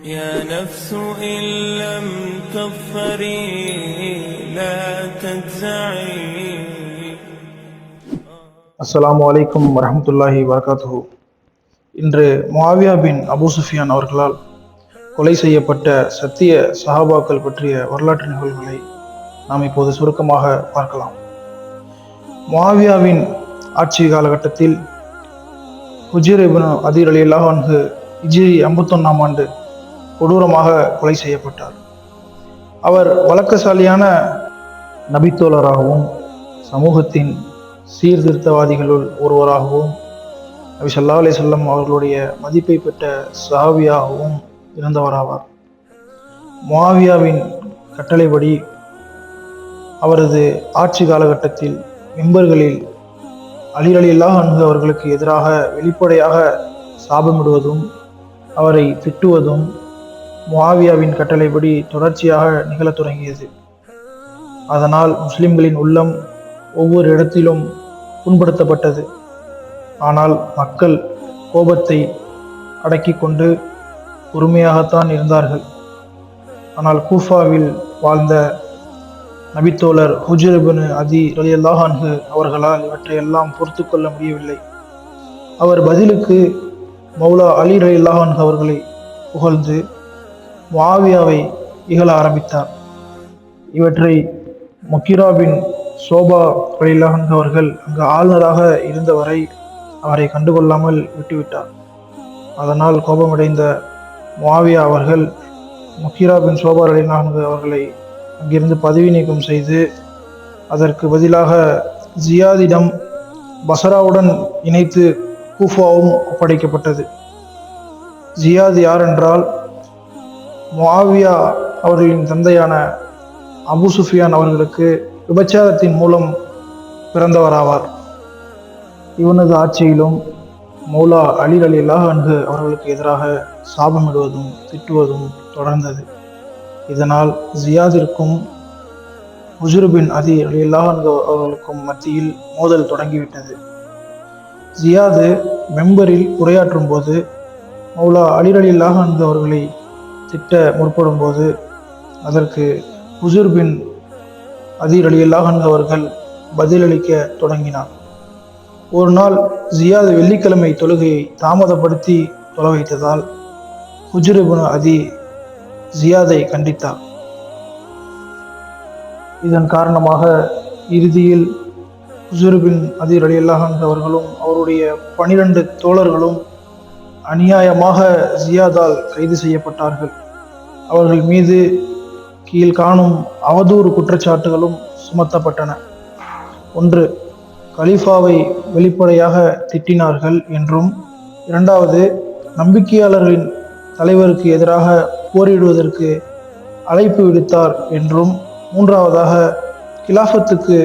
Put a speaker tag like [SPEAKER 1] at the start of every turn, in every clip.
[SPEAKER 1] يا نفس إن لم تظفري لا تجزعي.
[SPEAKER 2] அஸ்ஸலாமு அலைக்கும் வரஹ்மத்துல்லாஹி வபரகாத்துஹு. இன்று முஆவியா பின் அபூ சுஃபியான் அவர்களால் கொலை செய்யப்பட்ட சத்திய சஹாபாக்கள் பற்றிய வரலாற்று நிகழ்வுகளை நாம் இப்போது சுருக்கமாக பார்க்கலாம். முஆவியாவின் ஆட்சி காலகட்டத்தில் ஹுஜைர் இப்னு அதீர் ரலியல்லாஹு அன்ஹு ஹிஜ்ரி 51ஆம் ஆண்டு கொடூரமாக கொலை செய்யப்பட்டார். அவர் வழக்கசாலியான நபித்தோழராகவும் சமூகத்தின் சீர்திருத்தவாதிகளுள் ஒருவராகவும் நபி ஸல்லல்லாஹு அலைஹி வஸல்லம் அவர்களுடைய மதிப்பை பெற்ற சஹாபியாகவும் இருந்தவராவார். முஆவியாவின் கட்டளைப்படி அவரது ஆட்சி காலகட்டத்தில் மிம்பர்களில் அலி ரலியல்லாஹு அன்ஹு அவர்களுக்கு எதிராக வெளிப்படையாக சாபமிடுவதும் அவரை திட்டுவதும் முஆவியாவின் கட்டளைப்படி தொடர்ச்சியாக நிகழத் தொடங்கியது. அதனால் முஸ்லிம்களின் உள்ளம் ஒவ்வொரு இடத்திலும் புண்படுத்தப்பட்டது. ஆனால் மக்கள் கோபத்தை அடக்கி கொண்டு பொறுமையாகத்தான் இருந்தார்கள். ஆனால் கூஃபாவில் வாழ்ந்த நபித்தோழர் ஹுஜைர் இப்னு அதீர் ரலியல்லாஹு அன்ஹு அவர்களால் இவற்றையெல்லாம் பொறுத்து கொள்ள முடியவில்லை. அவர் பதிலுக்கு மௌலா அலி ரலியல்லாஹு அன்ஹு அவர்களை புகழ்ந்து முஆவியாவை இகழ ஆரம்பித்தார். இவற்றை முகிரா பின் ஷோபா ரலியல்லாஹு அன்ஹு அவர்கள் அங்கு ஆளுநராக இருந்தவரை அவரை கண்டுகொள்ளாமல் விட்டுவிட்டார். அதனால் கோபமடைந்த முஆவியா அவர்கள் முகிரா பின் ஷோபா ரலியல்லாஹு அன்ஹு அவர்களை அங்கிருந்து பதவி நீக்கம் செய்து அதற்கு பதிலாக ஜியாதிடம் பசராவுடன் இணைத்து கூஃபாவும் ஒப்படைக்கப்பட்டது. ஜியாத் யார் என்றால் முஆவியா அவர்களின் தந்தையான அபூ சுஃபியான் அவர்களுக்கு விபச்சாரத்தின் மூலம் பிறந்தவராவார். இவனது ஆட்சியிலும் மௌலா அலி ரலியல்லாஹு அன்ஹு அவர்களுக்கு எதிராக சாபமிடுவதும் திட்டுவதும் தொடர்ந்தது. இதனால் ஜியாதிற்கும் ஹுஜைர் பின் அதீர் ரலியல்லாஹு அன்ஹு அவர்களுக்கும் மத்தியில் மோதல் தொடங்கிவிட்டது. ஜியாது மெம்பரில் உரையாற்றும் போது மௌலா அலி ரலியல்லாஹு அன்ஹு அவர்களை திட்ட முற்படும் போது அதற்கு ஹுஜைர் பின் அதீர் ரலியல்லாஹு அன்ஹு அவர்கள் பதிலளிக்க தொடங்கினார். ஒரு நாள் ஜியாது வெள்ளிக்கிழமை தொழுகையை தாமதப்படுத்தி தொலை வைத்ததால் ஹுஜைர் இப்னு அதீர் ஜியாதை கண்டித்தார். இதன் காரணமாக இறுதியில் ஹுஜைர் பின் அதீர் ரலியல்லாஹு அன்ஹு அவர்களும் அவருடைய 12 தோழர்களும் அநியாயமாக ஜியாதால் கைது செய்யப்பட்டார்கள். அவர்கள் மீது கீழ்காணும் அவதூறு குற்றச்சாட்டுகளும் சுமத்தப்பட்டன. 1. கலீஃபாவை வெளிப்படையாக திட்டினார்கள் என்றும், 2வது நம்பிக்கையாளர்களின் தலைவருக்கு எதிராக போரிடுவதற்கு அழைப்பு விடுத்தார் என்றும், 3வதாக கிலாஃபத்துக்கு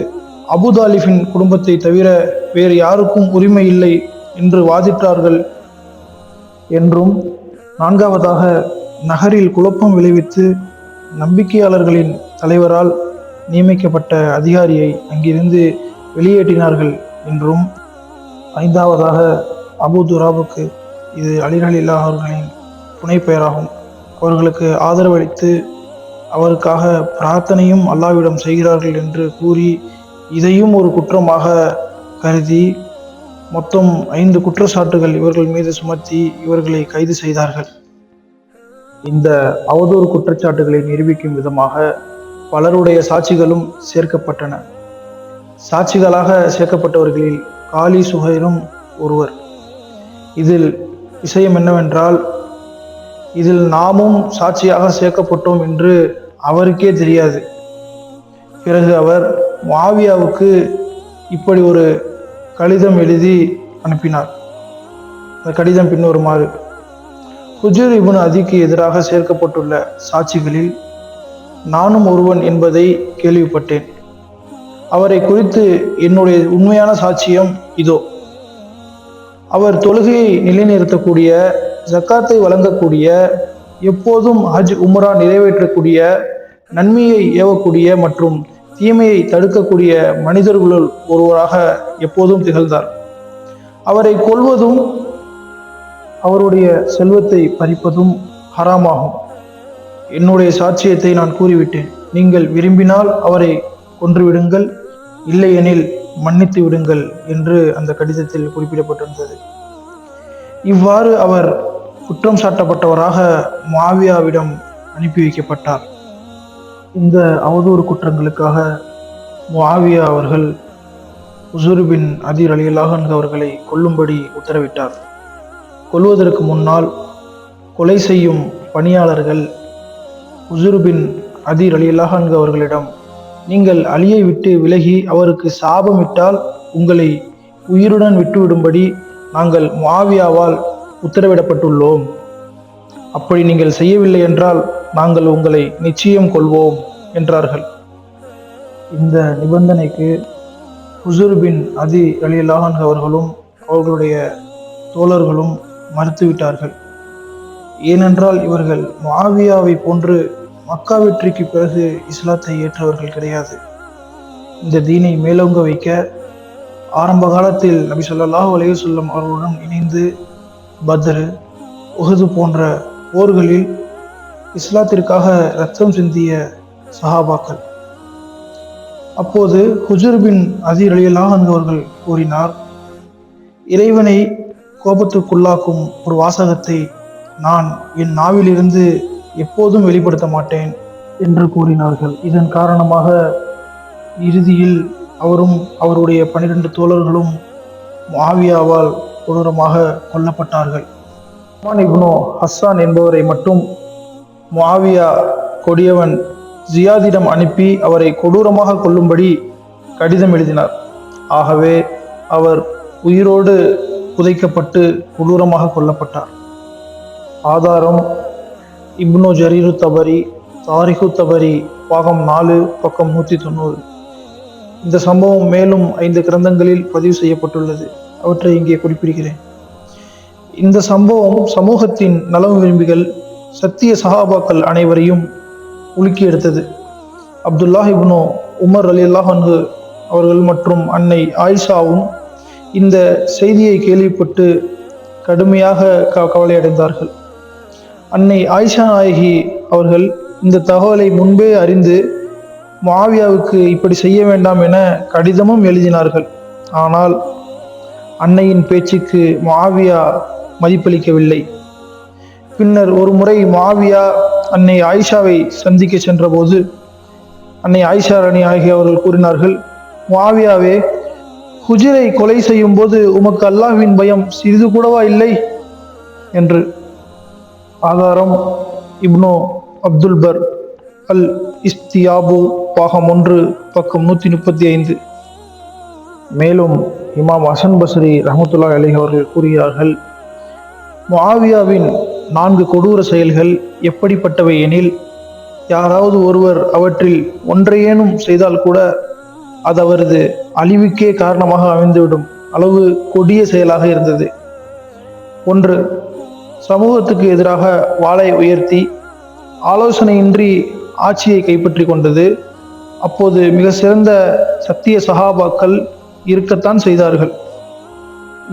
[SPEAKER 2] அபூதாலிபின் குடும்பத்தை தவிர வேறு யாருக்கும் உரிமை இல்லை என்று வாதிட்டார்கள் என்றும், 4வதாக நகரில் குழப்பம் விளைவித்து நம்பிக்கையாளர்களின் தலைவரால் நியமிக்கப்பட்ட அதிகாரியை அங்கிருந்து வெளியேற்றினார்கள் என்றும், 5வதாக அபூ துராபுக்கு, இது அலி ரலியல்லாஹு அவர்களின் புனைப்பெயராகும், அவர்களுக்கு ஆதரவளித்து அவருக்காக பிரார்த்தனையும் அல்லாஹ்விடம் செய்கிறார்கள் என்று கூறி இதையும் ஒரு குற்றமாக கருதி மொத்தம் 5 குற்றச்சாட்டுகள் இவர்கள் மீது சுமத்தி இவர்களை கைது செய்தார்கள். இந்த அவதூறு குற்றச்சாட்டுகளை நிரூபிக்கும் விதமாக பலருடைய சாட்சிகளும் சேர்க்கப்பட்டன. சாட்சிகளாக சேர்க்கப்பட்டவர்களில் காலி சுஹைரும் ஒருவர். இதில் விஷயம் என்னவென்றால், இதில் நாமும் சாட்சியாக சேர்க்கப்பட்டோம் என்று அவருக்கே தெரியாது. பிறகு அவர் முஆவியாவுக்கு இப்படி ஒரு கடிதம் எழுதி அனுப்பினார். அந்த கடிதம் பின்வருமாறு: ஹுஜைர் இப்னு அதீருக்கு எதிராக சேர்க்கப்பட்டுள்ள சாட்சிகளில் நானும் ஒருவன் என்பதை கேள்விப்பட்டேன். அவரை குறித்து என்னுடைய உண்மையான சாட்சியம் இதோ. அவர் தொழுகையை நிலைநிறுத்தக்கூடிய, ஜக்காத்தை வழங்கக்கூடிய, எப்போதும் ஹஜ் உம்ரா நிறைவேற்றக்கூடிய, நன்மையை ஏவக்கூடிய மற்றும் தீமையை தடுக்கக்கூடிய மனிதர்களுள் ஒருவராக எப்போதும் திகழ்ந்தார். அவரை கொல்வதும் அவருடைய செல்வத்தை பறிப்பதும் ஹராமாகும். என்னுடைய சாட்சியத்தை நான் கூறிவிட்டேன். நீங்கள் விரும்பினால் அவரை கொன்றுவிடுங்கள், இல்லையெனில் மன்னித்து விடுங்கள் என்று அந்த கடிதத்தில் குறிப்பிடப்பட்டிருந்தது. இவ்வாறு அவர் குற்றம் சாட்டப்பட்டவராக முஆவியாவிடம் அனுப்பி வைக்கப்பட்டார். இந்த அவதூறு குற்றங்களுக்காக முஆவியா அவர்கள் உஸூர் பின் அதி ரலியல்லாஹு அன்ஹு அவர்களை கொல்லும்படி உத்தரவிட்டார். கொல்வதற்கு முன்னால் கொலை செய்யும் பணியாளர்கள் உஸூர் பின் அதி ரலியல்லாஹு அன்ஹு அவர்களிடம், நீங்கள் அலியை விட்டு விலகி அவருக்கு சாபமிட்டால் உங்களை உயிருடன் விட்டுவிடும்படி நாங்கள் முஆவியாவால் உத்தரவிடப்பட்டுள்ளோம். அப்படி நீங்கள் செய்யவில்லை என்றால் நாங்கள் உங்களை நிச்சயம் கொள்வோம் என்றார்கள். இந்த நிபந்தனைக்கு உஸூர் பின் அதி ரலியல்லாஹு அன்ஹு அவர்களும் அவர்களுடைய தோழர்களும் மறுத்துவிட்டார்கள். ஏனென்றால் இவர்கள் முஆவியாவை போன்று மக்கா வெற்றிக்கு பிறகு இஸ்லாத்தை ஏற்றவர்கள் கிடையாது. இந்த தீனை மேலோங்க வைக்க ஆரம்ப காலத்தில் நபி ஸல்லல்லாஹு அலைஹி வஸல்லம் அவர்களுடன் இணைந்து பத்ர், உஹது போன்ற போர்களில் இஸ்லாத்திற்காக இரத்தம் சிந்திய சஹாபாக்கள். அப்போது உஸூர் பின் அதி ரலியல்லாஹு அன்ஹு அவர்கள் கூறினார், இறைவனை கோபத்துக்குள்ளாக்கும் ஒரு வாசகத்தை நான் என் நாவிலிருந்து எப்போதும் வெளிப்படுத்த மாட்டேன் என்று கூறினார்கள். இதன் காரணமாக இறுதியில் அவரும் அவருடைய 12 தோழர்களும் முஆவியாவால் கொடூரமாக கொல்லப்பட்டார்கள். உஸ்மான் இப்னு ஹஸ்ஸான் என்பவரை மட்டும் முஆவியா கொடியவன் ஜியாதிடம் அனுப்பி அவரை கொடூரமாக கொல்லும்படி கடிதம் எழுதினார். ஆகவே அவர் உயிரோடு புதைக்கப்பட்டு கொடூரமாக கொல்லப்பட்டார். ஆதாரம் இப்னு ஜரீரு தபரி, தாரிகு தபரி, பாகம் 4, பக்கம் 190. இந்த சம்பவம் மேலும் 5 கிரந்தங்களில் பதிவு செய்யப்பட்டுள்ளது. அவற்றை இங்கே குறிப்பிடுகிறேன். இந்த சம்பவம் சமூகத்தின் நலம் விரும்பிகள், சத்திய சஹாபாக்கள் அனைவரையும் உலுக்கி எடுத்தது. அப்துல்லாஹ் இப்னு உமர் ரலியல்லாஹு அன்ஹு அவர்கள் மற்றும் அன்னை ஆயிஷாவும் இந்த செய்தியை கேள்விப்பட்டு கடுமையாக கவலையடைந்தார்கள். அன்னை ஆயிஷா நாயகி அவர்கள் இந்த தகவலை முன்பே அறிந்து முஆவியாவுக்கு இப்படி செய்ய வேண்டாம் என கடிதமும் எழுதினார்கள். ஆனால் அன்னையின் பேச்சுக்கு முஆவியா மதிப்பளிக்கவில்லை. பின்னர் ஒரு முறை முஆவியா அன்னை ஆயிஷாவை சந்திக்க சென்றபோது அன்னை ஆயிஷா ராணி ஆகிய அவர்கள் கூறினார்கள், முஆவியாவே, ஹுஜரை கொலை செய்யும் போது உமக்கு அல்லாஹ்வின் பயம் சிறிது கூடவா இல்லை என்று. ஆதாரம் இப்னு அப்துல் பர் அல் இஸ்தியாபு, பாகம் 1, பக்கம் 135. மேலும் இமாம் ஹசன் பஸ்ரி ரஹ்மத்துல்லாஹி அலைஹி அவர்கள் கூறுகிறார்கள், முஆவியாவின் 4 கொடூர செயல்கள் எப்படிப்பட்டவை எனில், யாராவது ஒருவர் அவற்றில் ஒன்றையேனும் செய்தால் கூட அது அவரது அழிவுக்கே காரணமாக அமைந்துவிடும் அளவு கொடிய செயலாக இருந்தது. 1. சமூகத்துக்கு எதிராக வாளை உயர்த்தி ஆலோசனையின்றி ஆட்சியை கைப்பற்றி கொண்டது. அப்போது மிக சிறந்த சத்திய சஹாபாக்கள் இருக்கத்தான் செய்தார்கள்.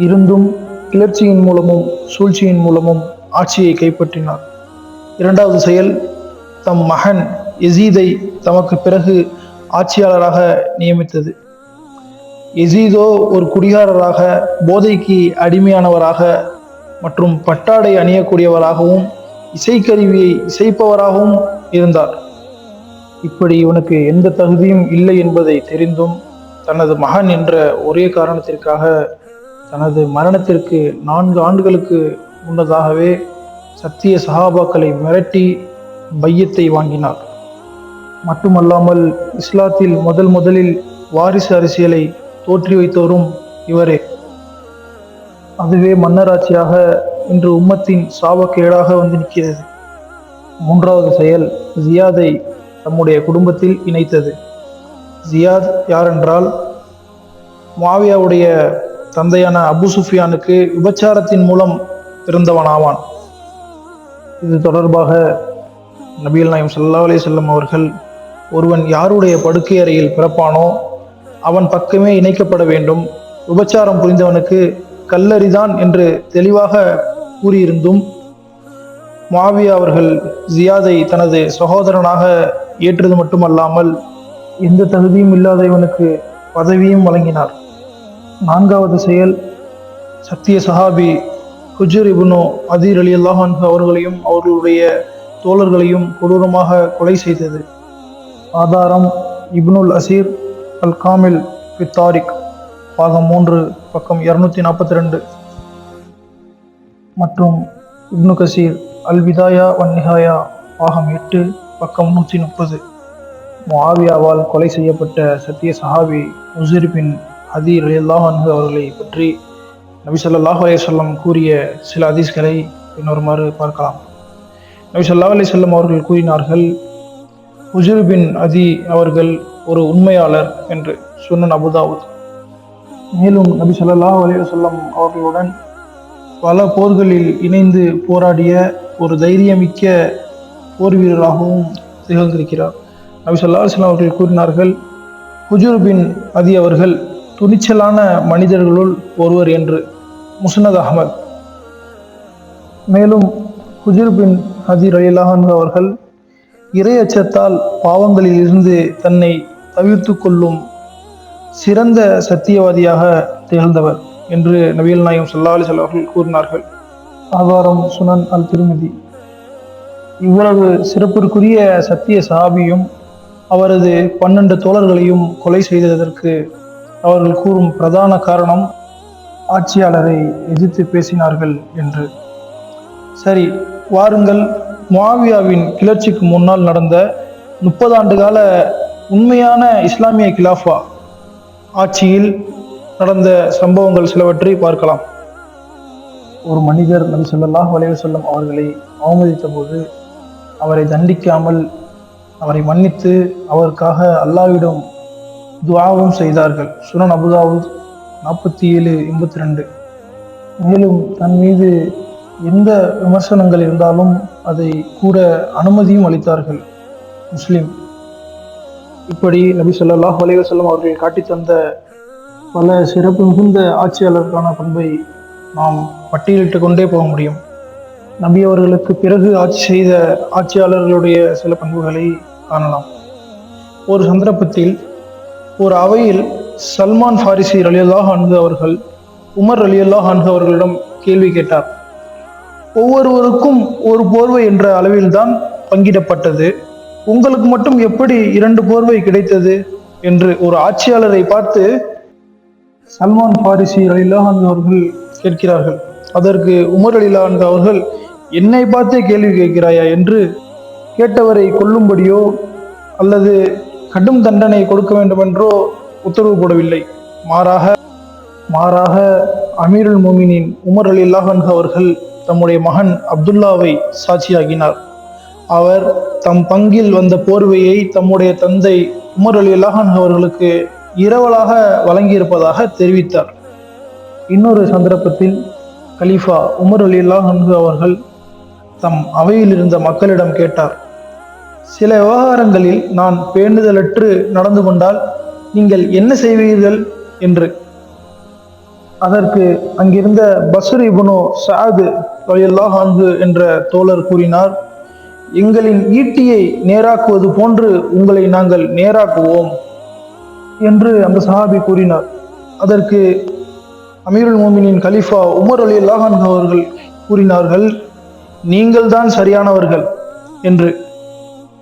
[SPEAKER 2] இருந்தும் கிளர்ச்சியின் மூலமும் சூழ்ச்சியின் மூலமும் ஆட்சியை கைப்பற்றினார். 2வது செயல், தம் மகன் யசீதை தமக்கு பிறகு ஆட்சியாளராக நியமித்தது. யசீதோ ஒரு குடிகாரராக, போதைக்கு அடிமையானவராக மற்றும் பட்டாடை அணியக்கூடியவராகவும் இசைக்கருவியை இசைப்பவராகவும் இருந்தார். இப்படி இவனுக்கு எந்த தகுதியும் இல்லை என்பதை தெரிந்தும் தனது மகன் என்ற ஒரே காரணத்திற்காக தனது மரணத்திற்கு 4 ஆண்டுகளுக்கு முன்னதாகவே சத்திய சஹாபாக்களை மிரட்டி பையத்தை வாங்கினார். மட்டுமல்லாமல் இஸ்லாத்தில் முதலில் வாரிசு அரசியலை தோற்றி வைத்தவரும் இவரே. அதுவே மன்னராட்சியாக இன்று உம்மத்தின் சாபக்கேடாக வந்து நிற்கிறது. 3வது செயல், ஜியாதை தம்முடைய குடும்பத்தில் இணைத்தது. ஜியாத் யாரென்றால், முஆவியாவுடைய தந்தையான அபு சுஃபியானுக்கு விபச்சாரத்தின் மூலம் பிறந்தவனாவான். இது தொடர்பாக நபிகள் நாயகம் ஸல்லல்லாஹு அலைஹி வஸல்லம் அவர்கள், ஒருவன் யாருடைய படுக்கை அறையில் பிறப்பானோ அவன் பக்கமே இணைக்கப்பட வேண்டும், விபச்சாரம் புரிந்தவனுக்கு கல்லறிதான் என்று தெளிவாக கூறியிருந்தும் முஆவியா அவர்கள் ஜியாதை தனது சகோதரனாக ஏற்றது மட்டுமல்லாமல் எந்த தகுதியும் இல்லாத இவனுக்கு பதவியும் வழங்கினார். நான்காவது செயல், சத்திய சஹாபி ஹுஜர் இப்னு அதீர் ரலியல்லாஹு அன்ஹு அவர்களையும் அவர்களுடைய தோழர்களையும் கொடூரமாக கொலை செய்தது. ஆதாரம் இப்னுல் அசீர் அல் காமில் ஃபி தாரிக் பாகம் 3 பக்கம் 242 மற்றும் இப்னு கசீர் அல் விதாயா வன் நிஹாயா பாகம் 8 பக்கம் 130. முஆவியாவால் கொலை செய்யப்பட்ட சத்திய சஹாபி உஸைர் பின் அதீர் ரலியல்லாஹு அன்ஹு அவர்களை பற்றி நபி ஸல்லல்லாஹு அலைஹி வஸல்லம் கூறிய சில ஹதீஸ்களை பின்வருமாறு பார்க்கலாம். நபி ஸல்லல்லாஹு அலைஹி வஸல்லம் அவர்கள் கூறினார்கள், உஸைர் பின் அதீ அவர்கள் ஒரு உண்மையாளர் என்று சுனன் அபூதாவூத். மேலும் நபி ஸல்லல்லாஹு அலைஹி வஸல்லம் அவர்களுடன் பல போர்களில் இணைந்து போராடிய ஒரு தைரியமிக்க போர் வீரராகவும் திகழ்ந்திருக்கிறார். நபி ஸல்லல்லாஹு அலைஹி வஸல்லம் அவர்கள் கூறினார்கள், ஹுஜர் பின் அதீ அவர்கள் துணிச்சலான மனிதர்களுள் ஒருவர் என்று. முஸ்னத் அஹ்மத். மேலும் ஹுஜர் பின் அதீ ரலியல்லாஹு அன்ஹு அவர்கள் இறை அச்சத்தால் பாவங்களில் இருந்து தன்னை தவிர்த்து கொள்ளும் சிறந்த சத்தியவாதியாக திகழ்ந்தவர் என்று நபிகள் நாயகம் ஸல்லல்லாஹு அலைஹி வஸல்லம் அவர்கள் கூறினார்கள். ஆதாரம் சுனன் அல் திர்மிதி. இவ்வளவு சிறப்பிற்குரிய சத்திய சஹாபியும் அவரது 12 தோழர்களையும் கொலை செய்ததற்கு அவர்கள் கூறும் பிரதான காரணம் ஆட்சியாளரை எதிர்த்து பேசினார்கள் என்று. சரி, வாருங்கள் முஆவியாவின் கிளர்ச்சிக்கு முன்னால் நடந்த 30 ஆண்டு கால உண்மையான இஸ்லாமிய கிலாஃபா ஆட்சியில் நடந்த சம்பவங்கள் சிலவற்றை பார்க்கலாம். ஒரு மனிதர் நபி ஸல்லல்லாஹு அலைஹி வஸல்லம் அவர்களை அவமதித்த போது அவரை தண்டிக்காமல் அவரை மன்னித்து அவருக்காக அல்லாஹ்விடம் துஆவும் செய்தார்கள். சுனன் அபூதாவூத் 47:82. மேலும் தன் மீது எந்த விமர்சனங்கள் இருந்தாலும் அதை கூற அனுமதியும் அளித்தார்கள். முஸ்லிம். இப்படி நபி ஸல்லல்லாஹு அலைஹி வஸல்லம் அவர்கள் காட்டித் தந்த பல சிறப்பு மிகுந்த ஆட்சியாளருக்கான பண்பை நாம் பட்டியலிட்டு கொண்டே போக முடியும். நபி அவர்களுக்கு பிறகு ஆட்சி செய்த ஆட்சியாளர்களுடைய சில பண்புகளை காணலாம். ஒரு சந்தர்ப்பத்தில் ஒரு அவையில் சல்மான் ஃபாரிசி ரலியல்லாஹு அன்ஹு அவர்கள் உமர் ரலியல்லாஹு அன்ஹு அவர்களிடம் கேள்வி கேட்டார். ஒவ்வொருவருக்கும் ஒரு போர்வை என்ற அளவில்தான் பங்கிடப்பட்டது, உங்களுக்கு மட்டும் எப்படி 2 போர்வை கிடைத்தது என்று ஒரு ஆட்சியாளரை பார்த்து சல்மான் ஃபாரிசி ரலியல்லாஹு அன்ஹு அவர்கள் கேட்கிறார்கள். அதற்கு உமர் ரலியல்லாஹு அன்ஹு அவர்கள், என்னை பார்த்தே கேள்வி கேட்கிறாயா என்று கேட்டவரை கொல்லும்படியோ அல்லது கடும் தண்டனை கொடுக்க வேண்டும் என்றோ உத்தரவு போடவில்லை. மாறாக அமீருல் மோமினின் உமர் ரலியல்லாஹு அன்ஹு அவர்கள் தம்முடைய மகன் அப்துல்லாவை சாட்சியாகினார். அவர் தம் பங்கில் வந்த போர்வையை தம்முடைய தந்தை உமர் ரலியல்லாஹு அன்ஹு அவர்களுக்கு இரவலாக வழங்கியிருப்பதாக தெரிவித்தார். இன்னொரு சந்தர்ப்பத்தில் கலீஃபா உமர் ரலியல்லாஹு அன்ஹு அவர்கள் தம் அவையில் இருந்த மக்களிடம் கேட்டார், சில விவகாரங்களில் நான் பேணுதலற்று நடந்து கொண்டால் நீங்கள் என்ன செய்வீர்கள் என்று. அதற்கு அங்கிருந்த பஸ்ர் இப்னு சஅத் ரலியல்லாஹு அன்ஹு என்ற தோழர் கூறினார், எங்களின் ஈட்டியை நேராக்குவது போன்று உங்களை நாங்கள் நேராக்குவோம் என்று அந்த சஹாபி கூறினார். அதற்கு அமீருல் மோமினின் கலீஃபா உமர் ரலியல்லாஹு அன்ஹு அவர்கள் கூறினார்கள், நீங்கள் தான் சரியானவர்கள் என்று.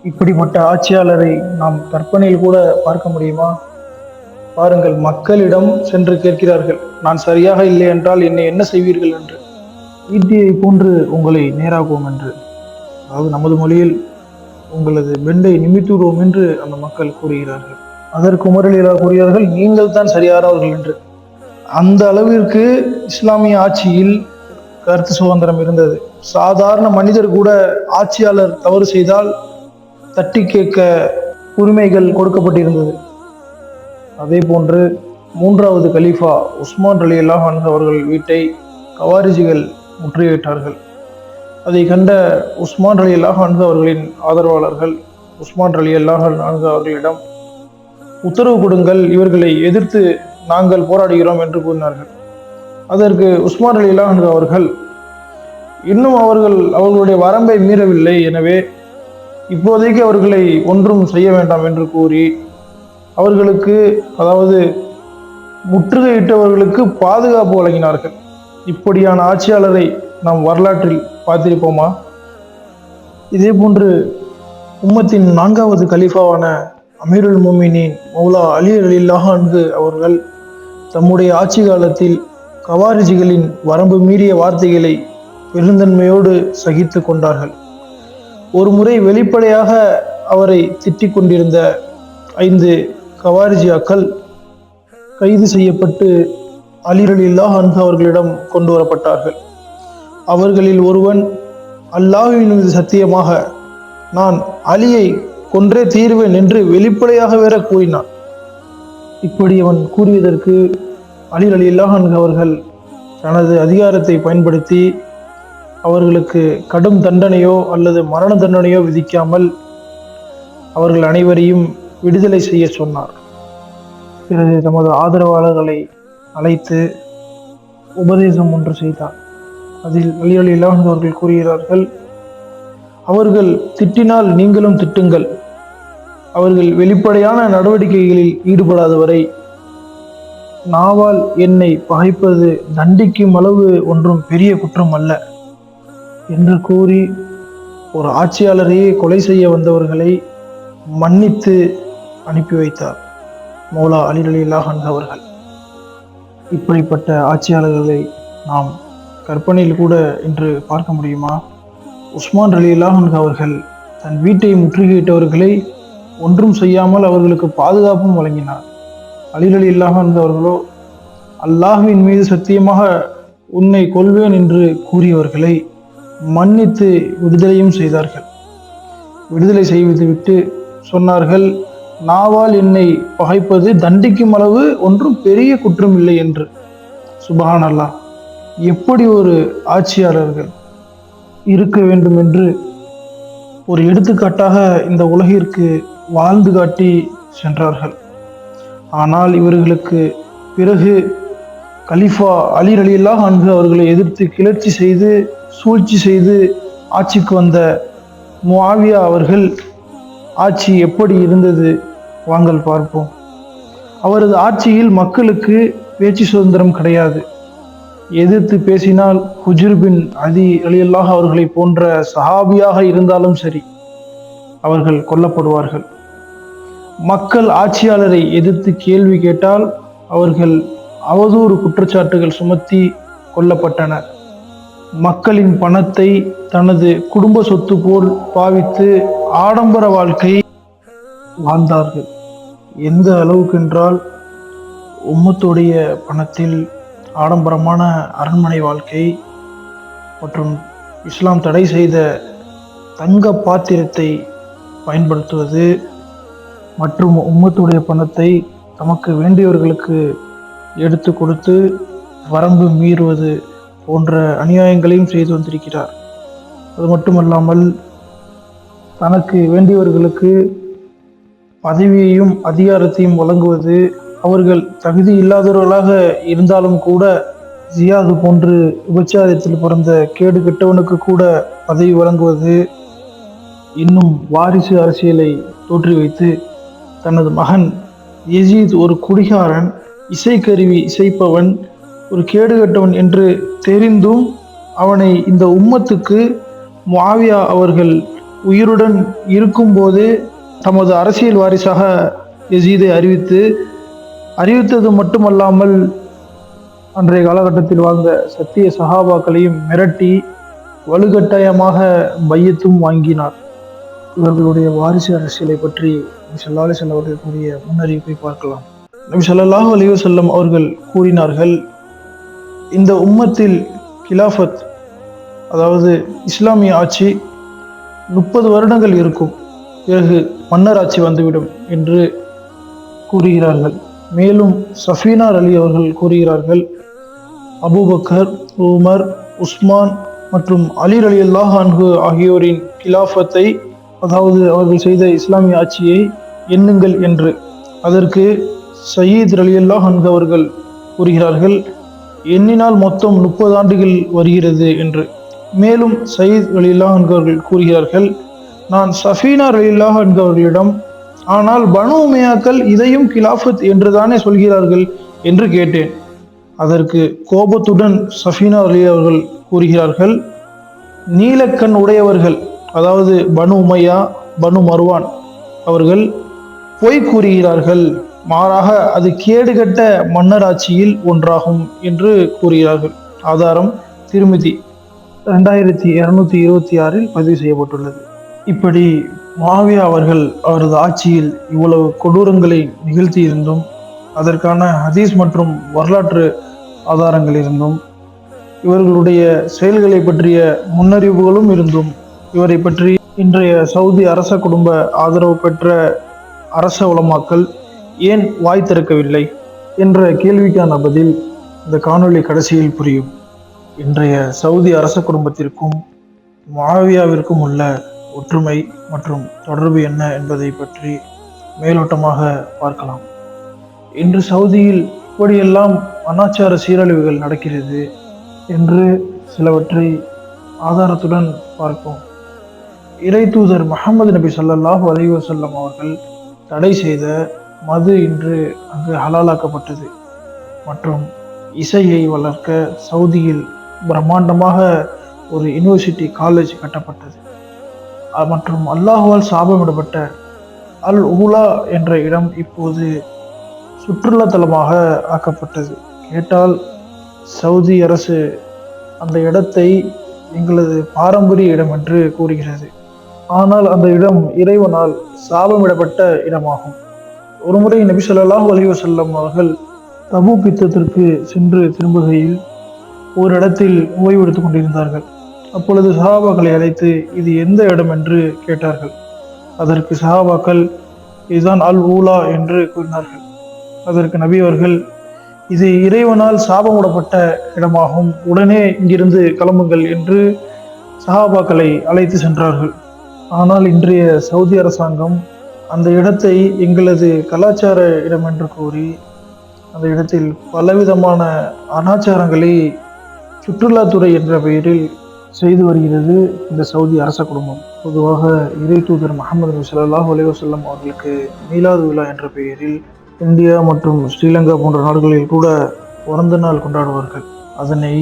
[SPEAKER 2] இப்படிப்பட்ட ஆட்சியாளரை நாம் கற்பனையில் கூட பார்க்க முடியுமா? பாருங்கள், மக்களிடம் சென்று கேட்கிறார்கள், நான் சரியாக இல்லை என்றால் என்னை என்ன செய்வீர்கள் என்று. ஈட்டியை போன்று உங்களை நேராக்குவோம் என்று, அதாவது நமது மொழியில் உங்களது பெண்டை நிமித்துவோம் என்று அந்த மக்கள் கூறுகிறார்கள். அதற்கு உமர் ரலியல்லாஹு கூறுகிறார்கள், நீங்கள் தான் சரியானவர்கள் என்று. அந்த அளவிற்கு இஸ்லாமிய ஆட்சியில் கருத்து சுதந்திரம் இருந்தது. சாதாரண மனிதர் கூட ஆட்சியாளர் தவறு செய்தால் தட்டி கேட்க உரிமைகள் கொடுக்கப்பட்டிருந்தது. அதே போன்று 3வது கலீஃபா உஸ்மான் ரலியல்லாஹு அன்ஹு அவர்கள் வீட்டை கவாரிஜிகள் முற்றுகையிட்டார்கள். அதை கண்ட உஸ்மான் ரலியல்லாஹு அன்ஹு அவர்களின் ஆதரவாளர்கள் உஸ்மான் ரலியல்லாஹு அன்ஹு அவர்களிடம் உத்தரவு கொடுங்கள், இவர்களை எதிர்த்து நாங்கள் போராடுகிறோம் என்று கூறினார்கள். அதற்கு உஸ்மான் ரலியல்லாஹு அன்ஹு அவர்கள், இன்னும் அவர்கள் அவர்களுடைய வரம்பை மீறவில்லை. எனவே இப்போதைக்கு அவர்களை ஒன்றும் செய்ய வேண்டாம் என்று கூறி அவர்களுக்கு, அதாவது முற்றுகையிட்டவர்களுக்கு பாதுகாப்பு வழங்கினார்கள். இப்படியான ஆட்சியாளரை நாம் வரலாற்றில் பார்த்திருப்போமா? இதே போன்று உம்மத்தின் 4வது கலீஃபாவான அமீருல் மோமினின் மௌலா அலி ரலியல்லாஹு அன்ஹு அவர்கள் தம்முடைய ஆட்சி காலத்தில் கவாரிஜிகளின் வரம்பு மீறிய வார்த்தைகளை பெருந்தன்மையோடு சகித்து கொண்டார்கள். ஒரு முறை வெளிப்படையாக அவரை திட்டிக் கொண்டிருந்த 5 கவாரிஜியாக்கள் கைது செய்யப்பட்டு அலி ரலியல்லாஹு அன்ஹு அவர்களிடம் கொண்டு வரப்பட்டார்கள். அவர்களில் ஒருவன், அல்லாஹ்வின் மீது சத்தியமாக நான் அலியை கொன்றே தீர்வேன் என்று வெளிப்படையாக வேற கூறினான். இப்படி அவன் கூறியதற்கு அலி ரலியல்லாஹு அன்ஹு அவர்கள் தனது அதிகாரத்தை பயன்படுத்தி அவர்களுக்கு கடும் தண்டனையோ அல்லது மரண தண்டனையோ விதிக்காமல் அவர்கள் அனைவரையும் விடுதலை செய்ய சொன்னார். பிறகு தமது ஆதரவாளர்களை அழைத்து உபதேசம் ஒன்று செய்தார். அதில் அலி ரலியல்லாஹு அன்ஹு அவர்கள் கூறுகிறார்கள், அவர்கள் திட்டினால் நீங்களும் திட்டுங்கள். அவர்கள் வெளிப்படையான நடவடிக்கைகளில் ஈடுபடாதவரை நாவால் என்னை பகைப்பது தண்டிக்கும் அளவு ஒன்றும் பெரிய குற்றம் அல்ல என்று கூறி ஒரு ஆட்சியாளரையே கொலை செய்ய வந்தவர்களை மன்னித்து அனுப்பி வைத்தார் மௌலா அலி ரலியல்லாஹு அன்ஹு அவர்கள். இப்படிப்பட்ட ஆட்சியாளர்களை நாம் கற்பனையில் கூட இன்று பார்க்க முடியுமா? உஸ்மான் ரலியல்லாஹு அன்ஹு அவர்கள் தன் வீட்டை முற்றுகையிட்டவர்களை ஒன்றும் செய்யாமல் அவர்களுக்கு பாதுகாப்பும் வழங்கினார். அலி ரலியல்லாஹு அன்ஹு அவர்களோ அல்லாஹ்வின் மீது சத்தியமாக உன்னை கொல்வேன் என்று கூறியவர்களை மன்னித்து விடுதலையும் செய்தார்கள். விடுதலை செய்துவிட்டு சொன்னார்கள், நாவால் என்னை பகைப்பது தண்டிக்கும் அளவு ஒன்றும் பெரிய குற்றம் இல்லை என்று. சுபஹான் அல்லாஹ், எப்படி ஒரு ஆட்சியாளர்கள் இருக்க வேண்டும் என்று ஒரு எடுத்துக்காட்டாக இந்த உலகிற்கு வாழ்ந்து காட்டி சென்றார்கள். ஆனால் இவர்களுக்கு பிறகு கலீஃபா அலி ரலியல்லாஹு அன்ஹு அவர்களை எதிர்த்து கிளர்ச்சி செய்து சூழ்ச்சி செய்து ஆட்சிக்கு வந்த முஆவியா அவர்கள் ஆட்சி எப்படி இருந்தது வாங்கள் பார்ப்போம். அவரது ஆட்சியில் மக்களுக்கு பேச்சு சுதந்திரம் கிடையாது. எதிர்த்து பேசினால் ஹுஜ்ர் பின் அதி ரலியல்லாஹு அவர்களை போன்ற சஹாபியாக இருந்தாலும் சரி, அவர்கள் கொல்லப்படுவார்கள். மக்கள் ஆட்சியாளரை எதிர்த்து கேள்வி கேட்டால் அவர்கள் அவதூறு குற்றச்சாட்டுகள் சுமத்தி கொல்லப்பட்டனர். மக்களின் பணத்தை தனது குடும்ப சொத்து போல் பாவித்து ஆடம்பர வாழ்க்கை வாழ்ந்தார்கள். எந்த அளவுக்கென்றால் உம்மத்துடைய பணத்தில் ஆடம்பரமான அரண்மனை வாழ்க்கை மற்றும் இஸ்லாம் தடை செய்த தங்க பாத்திரத்தை பயன்படுத்துவது மற்றும் உம்மத்துடைய பணத்தை தமக்கு வேண்டியவர்களுக்கு எடுத்து கொடுத்து வரம்பு மீறுவது போன்ற அநியாயங்களையும் செய்து வந்திருக்கிறார். அது மட்டுமல்லாமல் தனக்கு வேண்டியவர்களுக்கு பதவியையும் அதிகாரத்தையும் வழங்குவது, அவர்கள் தகுதி இல்லாதவர்களாக இருந்தாலும் கூட ஜியாது போன்று விபச்சாரத்தில் பிறந்த கேடு கெட்டவனுக்கு கூட பதவி வழங்குவது, இன்னும் வாரிசு அரசியலை தோற்றி வைத்து தனது மகன் யசீத் ஒரு குடிகாரன், இசைக்கருவி இசைப்பவன், ஒரு கேடுகட்டவன் என்று தெரிந்தும் அவனை இந்த உம்மத்துக்கு முஆவியா அவர்கள் உயிருடன் இருக்கும்போது தமது அரசியல் வாரிசாக யசீதை அறிவித்தது மட்டுமல்லாமல் அன்றைய காலகட்டத்தில் வாழ்ந்த சத்திய சஹாபாக்களையும் மிரட்டி வலுக்கட்டாயமாக பையத்தும் வாங்கினார். இவர்களுடைய வாரிசு அரசியலை பற்றி நபி ஸல்லல்லாஹு அலைஹி வஸல்லம் அவர்கள் கூறிய முன்னறிவிப்பை பார்க்கலாம். நபி ஸல்லல்லாஹு அலைஹி வஸல்லம் அவர்கள் கூறினார்கள், இந்த உம்மத்தில் கிலாஃபத், அதாவது இஸ்லாமிய ஆட்சி 30 வருடங்கள் இருக்கும், பிறகு மன்னர் ஆட்சி வந்துவிடும் என்று கூறுகிறார்கள். மேலும் சஃபீனார் அலி அவர்கள் கூறுகிறார்கள், அபூபக்கர், உமர், உஸ்மான் மற்றும் அலி ரலியல்லாஹு அன்ஹு ஆகியோரின் கிலாஃபத்தை, அதாவது அவர்கள் செய்த இஸ்லாமிய ஆட்சியை எண்ணுங்கள் என்று. அதற்கு சயீத் ரலியல்லாஹு அன்ஹு அவர்கள் கூறுகிறார்கள், எண்ணினால் மொத்தம் 30 ஆண்டுகள் வருகிறது என்று. மேலும் சயீத் ரலியல்லாஹு அன்ஹு அவர்கள் கூறுகிறார்கள், நான் சஃபீனா ரலியல்லாஹு அன்ஹு அவர்களிடம், ஆனால் பனு உமையாக்கள் இதையும் கிலாஃபத் என்றுதானே சொல்கிறார்கள் என்று கேட்டேன். அதற்கு கோபத்துடன் சஃபீனா ரலியல்லாஹு அவர்கள் கூறுகிறார்கள், நீலக்கண் உடையவர்கள், அதாவது பனு உமையா பனு மர்வான் அவர்கள் பொய் கூறுகிறார்கள், மாறாக அது கேடுகட்ட மன்னராட்சியில் ஒன்றாகும் என்று கூறுகிறார்கள். ஆதாரம் திருமிதி 2226 பதிவு செய்யப்பட்டுள்ளது. இப்படி முஆவியா அவர்கள் அவரது ஆட்சியில் இவ்வளவு கொடூரங்களை நிகழ்த்தியிருந்தும், அதற்கான ஹதீஸ் மற்றும் வரலாற்று ஆதாரங்கள் இருந்தும், இவர்களுடைய செயல்களை பற்றிய முன்னறிவுகளும் இருந்தும், இவரை பற்றி இன்றைய சவுதி அரச குடும்ப ஆதரவு பெற்ற அரச உலமாக்கள் ஏன் வாய் திறக்கவில்லை என்ற கேள்விக்கான பதில் இந்த காணொளி கடைசியில் புரியும். இன்றைய சவுதி அரச குடும்பத்திற்கும் முஆவியாவிற்கும் உள்ள ஒற்றுமை மற்றும் தொடர்பு என்ன என்பதை பற்றி மேலோட்டமாக பார்க்கலாம். இன்று சவுதியில் இப்படியெல்லாம் அனாச்சார சீரழிவுகள் நடக்கிறது என்று சிலவற்றை ஆதாரத்துடன் பார்ப்போம். இறை தூதர் முஹம்மது நபி ஸல்லல்லாஹு அலைஹி வஸல்லம் அவர்கள் தடை செய்த மது இன்று அங்கு ஹலாலாக்கப்பட்டது. மற்றும் இசையை வளர்க்க சவுதியில் பிரம்மாண்டமாக ஒரு யூனிவர்சிட்டி காலேஜ் கட்டப்பட்டது. மற்றும் அல்லாஹுவால் சாபமிடப்பட்ட அல் ஊலா என்ற இடம் இப்போது சுற்றுலா தலமாக ஆக்கப்பட்டது. கேட்டால் சவுதி அரசு அந்த இடத்தை எங்களது பாரம்பரிய இடம் என்று கூறுகிறது. ஆனால் அந்த இடம் இறைவனால் சாபமிடப்பட்ட இடமாகும். ஒருமுறை நபி ஸல்லல்லாஹு அலைஹி வஸல்லம் அவர்கள் தபூக் யுத்தத்திற்கு சென்று திரும்புகையில் ஒரு இடத்தில் ஓய்வெடுத்துக் கொண்டிருந்தார்கள். அப்பொழுது சஹாபாக்களை அழைத்து இது எந்த இடம் என்று கேட்டார்கள். அதற்கு சஹாபாக்கள் இதுதான் அல் ஊலா என்று கூறினார்கள். அதற்கு நபி அவர்கள் இது இறைவனால் சாபமிடப்பட்ட இடமாகும், உடனே இங்கிருந்து கிளம்புங்கள் என்று சஹாபாக்களை அழைத்து சென்றார்கள். ஆனால் இன்றைய சவுதி அரசாங்கம் அந்த இடத்தை எங்களது கலாச்சார இடம் என்று கூறி அந்த இடத்தில் பலவிதமான அனாச்சாரங்களை சுற்றுலாத்துறை என்ற பெயரில் செய்து வருகிறது இந்த சவுதி அரச குடும்பம். பொதுவாக இறை தூதர் முஹம்மது நபி ஸல்லல்லாஹு அலைஹி வஸல்லம் அவர்களுக்கு மீலாது விழா என்ற பெயரில் இந்தியா மற்றும் ஸ்ரீலங்கா போன்ற நாடுகளில் கூட பிறந்த நாள் கொண்டாடுவார்கள். அதனை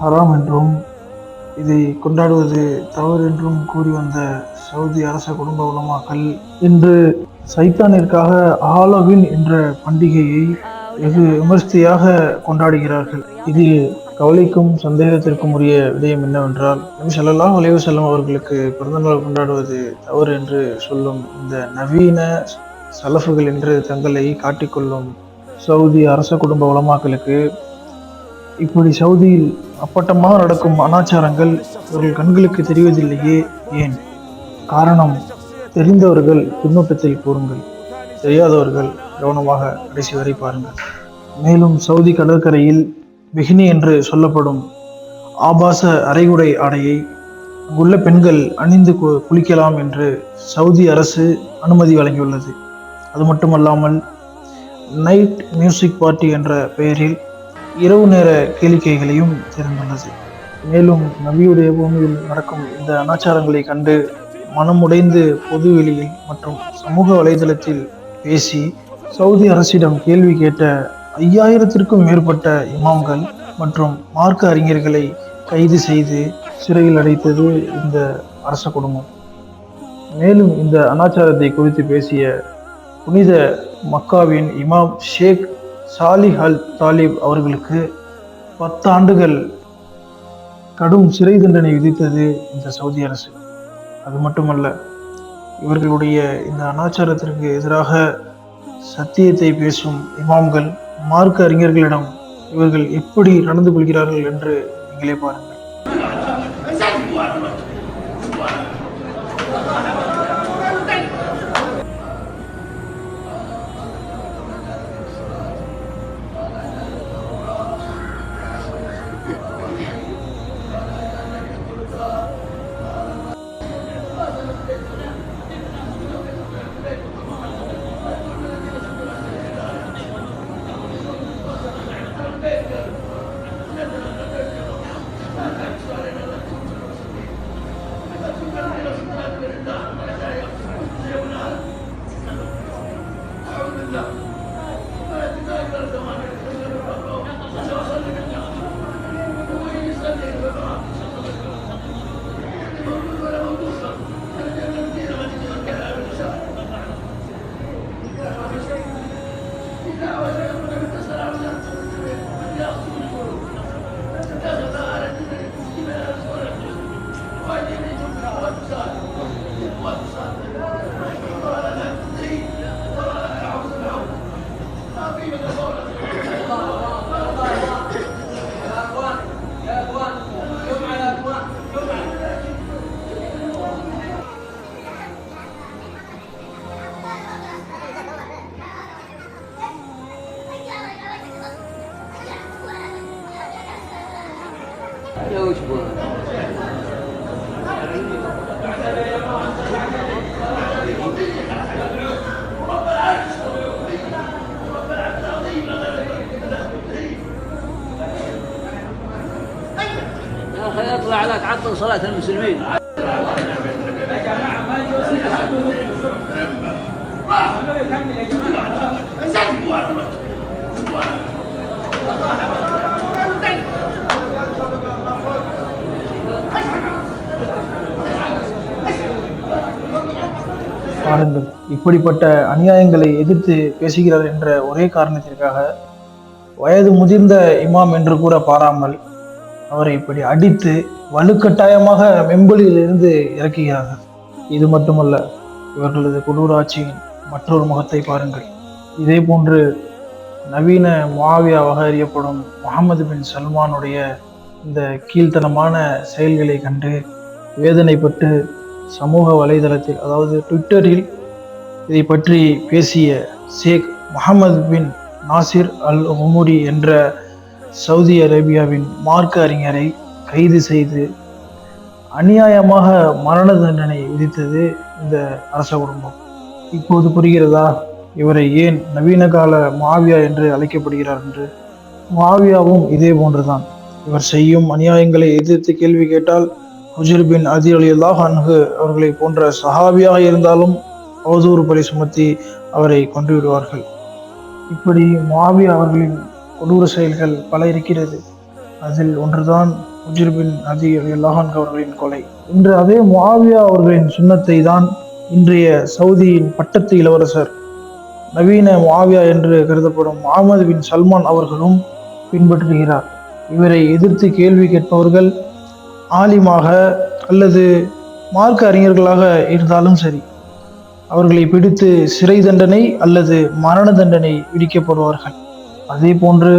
[SPEAKER 2] ஹராம் என்றும் இதை கொண்டாடுவது தவறு என்றும் கூறி வந்த சவுதி அரச குடும்ப உலமாக்கள் இன்று சைத்தானிற்காக ஹாலோவீன் என்ற பண்டிகையை வெகு விமர்சையாக கொண்டாடுகிறார்கள். இதில் கவலைக்கும் சந்தேகத்திற்கும் உரிய விடயம் என்னவென்றால், நபி ஸல்லல்லாஹு அலைஹி வஸல்லம் அவர்களுக்கு பிறந்தநாள் கொண்டாடுவது தவறு என்று சொல்லும் இந்த நவீன சலஃபுகள் என்று தங்களை காட்டிக்கொள்ளும் சவுதி அரச குடும்ப உலமாக்களுக்கு இப்படி சவுதியில் அப்பட்டமாக நடக்கும் அனாச்சாரங்கள் இவர்கள் கண்களுக்கு தெரிவதில்லையே ஏன்? காரணம், தெரிந்தவர்கள் பின்னூட்டத்தில் கூறுங்கள், தெரியாதவர்கள் கவனமாக கடைசி வரை பாருங்கள். மேலும் சவுதி கடற்கரையில் பிகினி என்று சொல்லப்படும் ஆபாச அரைகுடை ஆடையை அங்குள்ள பெண்கள் அணிந்து குளிக்கலாம் என்று சவுதி அரசு அனுமதி வழங்கியுள்ளது. அது மட்டுமல்லாமல் நைட் மியூசிக் பார்ட்டி என்ற பெயரில் இரவு நேர கேளிக்கைகளையும் திறந்துள்ளது. மேலும் நபியுடைய பூமியில் நடக்கும் இந்த அனாச்சாரங்களை கண்டு மனமுடைந்து பொதுவெளியில் மற்றும் சமூக வலைதளத்தில் பேசி சவுதி அரசிடம் கேள்வி கேட்ட 5000த்திற்கும் மேற்பட்ட இமாம்கள் மற்றும் மார்க்க அறிஞர்களை கைது செய்து சிறையில் அடைத்தது இந்த அரச குடும்பம். மேலும் இந்த அனாச்சாரத்தை குறித்து பேசிய புனித மக்காவின் இமாம் ஷேக் சாலிஹ் அல் தாலிப் அவர்களுக்கு 10 ஆண்டுகள் கடும் சிறை தண்டனை விதித்தது இந்த சவுதி அரசு. அது மட்டுமல்ல, இவர்களுடைய இந்த அனாச்சாரத்திற்கு எதிராக சத்தியத்தை பேசும் இமாம்கள் மார்க்க அறிஞர்களிடம் இவர்கள் எப்படி நடந்து கொள்கிறார்கள் என்று நீங்களே பாருங்கள்.
[SPEAKER 3] يطلع لا تعطل صلاة المسلمين.
[SPEAKER 2] பாருங்கள், இப்படிப்பட்ட அநியாயங்களை எதிர்த்து பேசுகிறார் என்ற ஒரே காரணத்திற்காக வயது முதிர்ந்த இமாம் என்று கூட பாராமல் அவரை இப்படி அடித்து வலுக்கட்டாயமாக மெம்பலிலிருந்து இறக்குகிறார்கள். இது மட்டுமல்ல, இவர்களது கொடூராட்சியின் மற்றொரு முகத்தை பாருங்கள். இதே போன்று நவீன முஆவியாவாக அறியப்படும் முஹம்மது பின் சல்மானுடைய இந்த கீழ்த்தனமான செயல்களை கண்டு வேதனைப்பட்டு சமூக வலைதளத்தில், அதாவது ட்விட்டரில் இதை பற்றி பேசிய ஷேக் முஹம்மது பின் நாசிர் அல் உமுரி என்ற சவுதி அரேபியாவின் மார்க்க அறிஞரை கைது செய்து அநியாயமாக மரண தண்டனை விதித்தது இந்த அரச குடும்பம். இப்போது புரிகிறதா இவரை ஏன் நவீன கால முஆவியா என்று அழைக்கப்படுகிறார் என்று? முஆவியாவும் இதே போன்றுதான். இவர் செய்யும் அநியாயங்களை எதிர்த்து கேள்வி கேட்டால் ஹுஜர் பின் அதி ரலியல்லாஹு அன்ஹு அவர்களை போன்ற சஹாபியாக இருந்தாலும் அவதூறு பழி சுமத்தி அவரை கொண்டு விடுவார்கள். இப்படி முஆவியா அவர்களின் கொடூர செயல்கள் பல இருக்கிறது. அதில் ஒன்றுதான் ஹுஜர் பின் அதி ரலியல்லாஹு அன்ஹு அவர்களின் கொலை. இன்று அதே முஆவியா அவர்களின் சுன்னத்தை தான் இன்றைய சவுதியின் பட்டத்து இளவரசர் நவீன முஆவியா என்று கருதப்படும் முஹம்மது பின் சல்மான் அவர்களும் பின்பற்றுகிறார். இவரை எதிர்த்து கேள்வி கேட்பவர்கள் ஆலிமாக அல்லது மார்க்க அறிஞர்களாக இருந்தாலும் சரி, அவர்களை பிடித்து சிறை தண்டனை அல்லது மரண தண்டனை விதிக்கப்படுவார்கள். அதே போன்று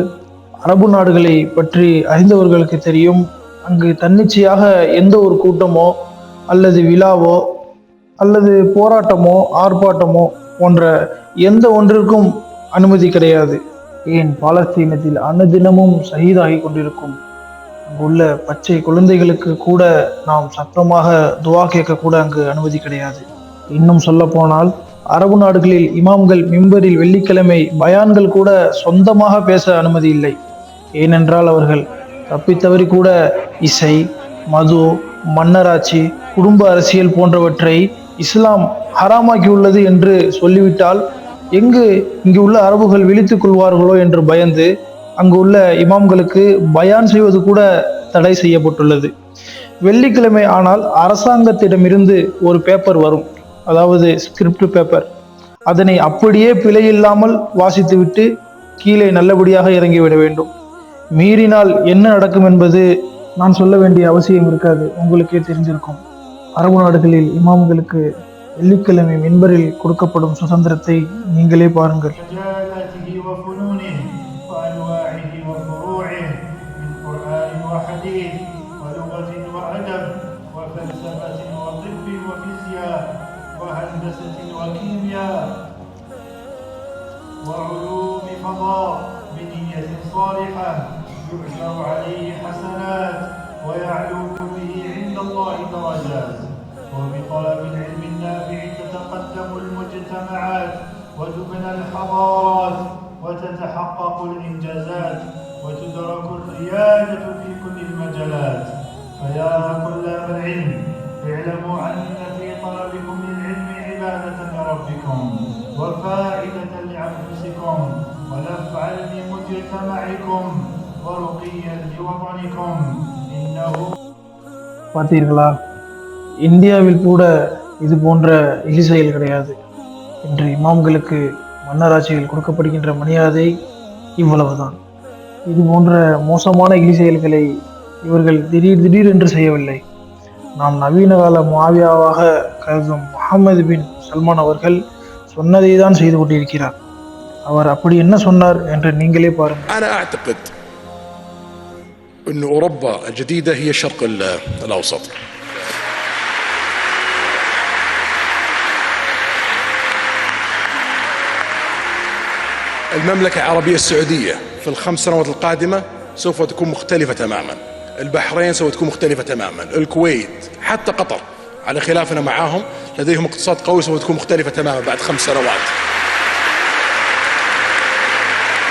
[SPEAKER 2] அரபு நாடுகளை பற்றி அறிந்தவர்களுக்கு தெரியும், அங்கு தன்னிச்சையாக எந்த ஒரு கூட்டமோ அல்லது விழாவோ அல்லது போராட்டமோ ஆர்ப்பாட்டமோ போன்ற எந்த ஒன்றிற்கும் அனுமதி கிடையாது. ஏன், பாலஸ்தீனத்தில் அனுதினமும் ஷஹீதாகி கொண்டிருக்கும் அங்குள்ள பச்சை குழந்தைகளுக்கு கூட நாம் சத்தமாக துவா கேட்க கூட அங்கு அனுமதி கிடையாது. இன்னும் சொல்ல போனால் அரபு நாடுகளில் இமாம்கள் மிம்பரில் வெள்ளிக்கிழமை பயான்கள் கூட சொந்தமாக பேச அனுமதி இல்லை. ஏனென்றால் அவர்கள் தப்பித்தவறி கூட இசை, மது, மன்னராட்சி, குடும்ப அரசியல் போன்றவற்றை இஸ்லாம் ஹராமாக்கியுள்ளது என்று சொல்லிவிட்டால் இங்கு உள்ள அரபுகள் விழித்துக் கொள்வார்களோ என்று பயந்து அங்கு உள்ள இமாம்களுக்கு பயான் செய்வது கூட தடை செய்யப்பட்டுள்ளது. வெள்ளிக்கிழமை ஆனால் அரசாங்கத்திடமிருந்து ஒரு பேப்பர் வரும், அதாவது ஸ்கிரிப்ட் பேப்பர். அதனை அப்படியே பிழையில்லாமல் வாசித்துவிட்டு கீழே நல்லபடியாக இறங்கிவிட வேண்டும். மீறினால் என்ன நடக்கும் என்பது நான் சொல்ல வேண்டிய அவசியம் இருக்காது, உங்களுக்கே தெரிஞ்சிருக்கும். அரபு நாடுகளில் இமாம்களுக்கு வெள்ளிக்கிழமை மின்பரில் கொடுக்கப்படும் சுதந்திரத்தை நீங்களே பாருங்கள்.
[SPEAKER 4] وعلوم فضاء بنية صالحة يؤجر عليه حسنات ويعلو به عند الله درجات. وبطلب العلم النافع تتقدم المجتمعات وتبنى الحضارات وتتحقق الإنجازات وتدرك الريادة في كل المجالات. فيا طلاب العلم اعلموا أن في طلبكم للعلم عبادة لربكم وفائدة لأنفسكم ونفعا لمجتمعكم ورقيا لوطنكم. إنه
[SPEAKER 2] பார்த்தீர்களா, இந்தியாவில் கூட இது போன்ற இழி செயல் கிடையாது. இன்று இமாம்களுக்கு மன்னராட்சியில் கொடுக்கப்படுகின்ற மரியாதை இவ்வளவுதான். இது போன்ற மோசமான இழி செயல்களை இவர்கள் திடீர் என்று செய்யவில்லை. நாம் நவீன கால முஆவியாவாக கருதும் முஹம்மது பின் சல்மான் அவர்கள் சொன்னதை தான் செய்து கொண்டிருக்கிறார். அவர் அப்படி என்ன சொன்னார் என்று நீங்களே பாருங்கள்.
[SPEAKER 5] أنا أعتقد أن أوروبا الجديدة هي الشرق الأوسط. المملكة العربية السعودية في ال5 سنوات القادمة سوف تكون مختلفة تماما. البحرين سوف تكون مختلفة تماما. الكويت حتى قطر على خلافنا معاهم لديهم اقتصاد قوي سوف تكون مختلفة تماما بعد 5 سنوات.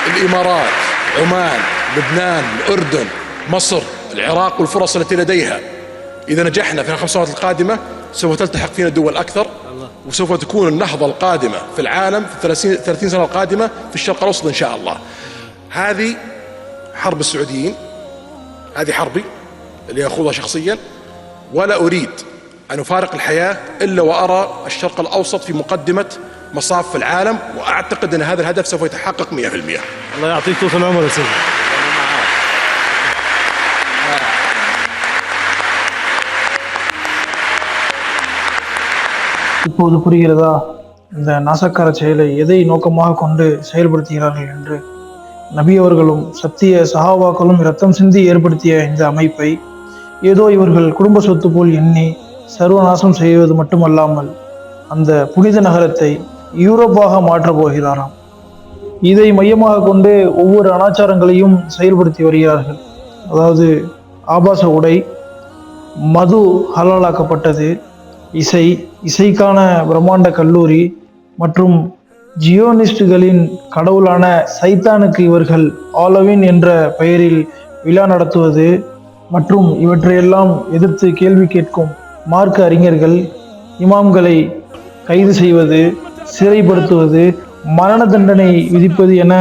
[SPEAKER 5] الإمارات، عمان، لبنان، الأردن، مصر، العراق والفرص التي لديها إذا نجحنا في ال5 سنوات القادمة سوف تلتحق فينا دول أكثر وسوف تكون النهضة القادمة في العالم في 30 سنة القادمة في الشرق الأوسط إن شاء الله. هذه حرب السعوديين، هذه حربي اللي أخوضها شخصيا، ولا أريد أن أفارق الحياة إلا وأرى الشرق الأوسط في مقدمة مصاف في العالم، وأعتقد أن هذا الهدف سوف يتحقق 100%.
[SPEAKER 6] الله يعطيك طول العمر يا سيدي.
[SPEAKER 2] இப்போது புரிகிறதா இந்த நாசக்கார செயலை எதை நோக்கமாக கொண்டு செயல்படுத்துகிறார்கள் என்று? நபி அவர்களும் சத்திய சஹாபாக்களும் இரத்தம் சிந்தி ஏற்படுத்திய இந்த அமைப்பை ஏதோ இவர்கள் குடும்ப சொத்து போல் எண்ணி சர்வநாசம் செய்வது மட்டுமல்லாமல் அந்த புனித நகரத்தை யூரோப்பாக மாற்றப் போகிறாராம். இதை மையமாக கொண்டு ஒவ்வொரு அனாச்சாரங்களையும் செயல்படுத்தி வருகிறார்கள். அதாவது ஆபாச உடை, மது ஹலாலாக்கப்பட்டது, இசைக்கான பிரம்மாண்ட கல்லூரி மற்றும் ஜியோனிஸ்டுகளின் கடவுளான சைத்தானுக்கு இவர்கள் ஆலவின் என்ற பெயரில் விழா நடத்துவது மற்றும் இவற்றையெல்லாம் எதிர்த்து கேள்வி கேட்கும் மார்க்க அறிஞர்கள், இமாம்களை கைது செய்வது, சிறைப்படுத்துவது, மரண தண்டனை விதிப்பது என